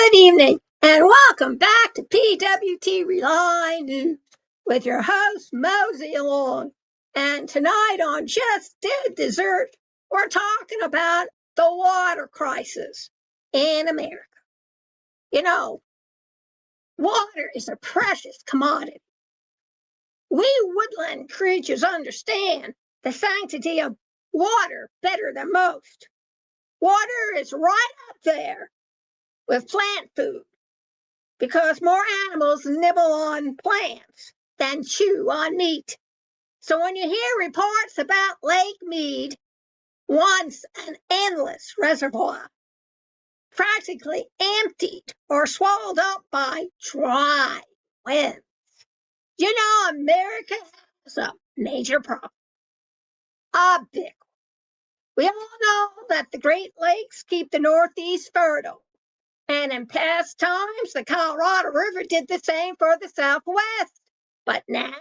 Good evening, and welcome back to PWT Rely News with your host, Mosey Long. And tonight on Just Did Dessert, we're talking about the water crisis in America. You know, water is a precious commodity. We woodland creatures understand the sanctity of water better than most. Water is right up there with plant food, because more animals nibble on plants than chew on meat. So when you hear reports about Lake Mead, once an endless reservoir, practically emptied or swallowed up by dry winds, you know America has a major problem. A big one. We all know that the Great Lakes keep the Northeast fertile. And in past times, the Colorado River did the same for the Southwest. But now,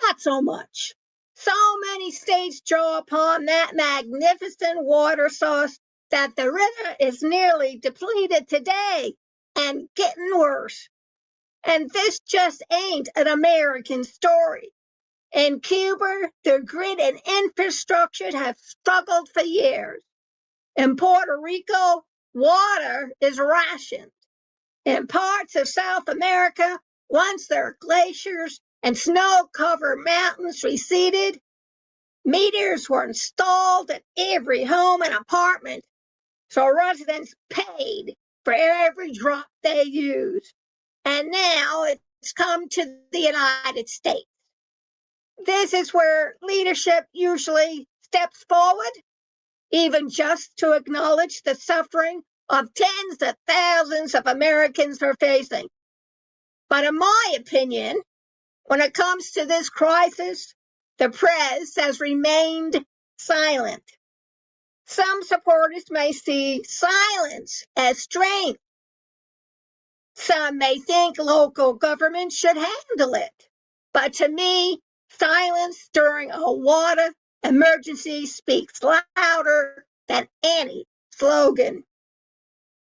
not so much. So many states draw upon that magnificent water source that the river is nearly depleted today and getting worse. And this just ain't an American story. In Cuba, the grid and infrastructure have struggled for years. In Puerto Rico, water is rationed. In parts of South America, once their glaciers and snow-covered mountains receded, meters were installed at every home and apartment, so residents paid for every drop they used. And now it's come to the United States. This is where leadership usually steps forward, even just to acknowledge the suffering of tens of thousands of Americans are facing. But in my opinion, when it comes to this crisis, the press has remained silent. Some supporters may see silence as strength. Some may think local government should handle it. But to me, silence during a water emergency speaks louder than any slogan.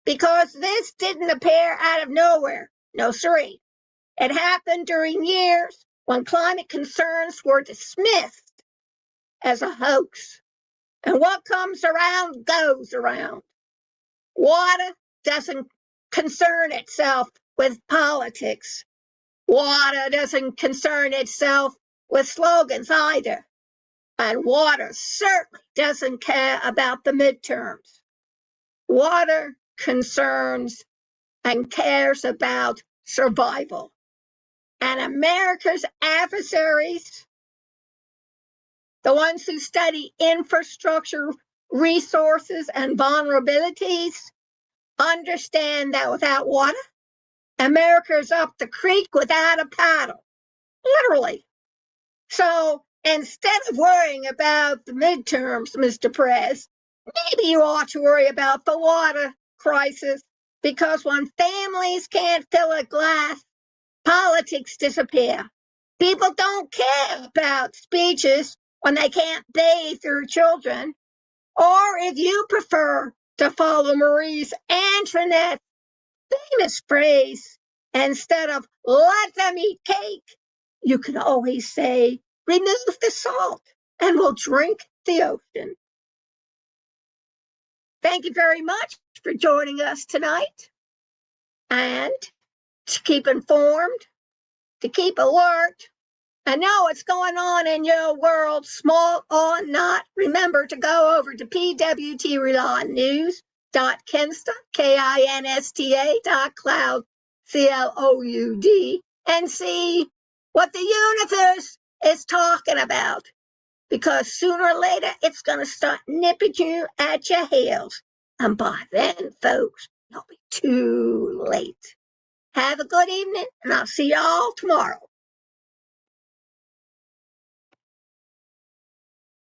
Because this didn't appear out of nowhere. No, siree. It happened during years when climate concerns were dismissed as a hoax. And what comes around goes around. Water doesn't concern itself with politics. Water doesn't concern itself with slogans either. And water certainly doesn't care about the midterms. Water concerns and cares about survival. And America's adversaries, the ones who study infrastructure, resources, and vulnerabilities, understand that without water, America's up the creek without a paddle, literally. So instead of worrying about the midterms, Mr. Press, maybe you ought to worry about the water crisis, because when families can't fill a glass, politics disappear. People don't care about speeches when they can't bathe their children. Or if you prefer to follow Marie Antoinette's famous phrase, instead of let them eat cake, you can always say, remove the salt and we'll drink the ocean. Thank you very much for joining us tonight. And to keep informed, to keep alert, and know what's going on in your world, small or not, remember to go over to pwtrelynews.kinsta, KINSTA.cloud, CLOUD, and see what the universe is talking about. Because sooner or later, it's going to start nipping you at your heels. And by then, folks, it'll be too late. Have a good evening, and I'll see y'all tomorrow.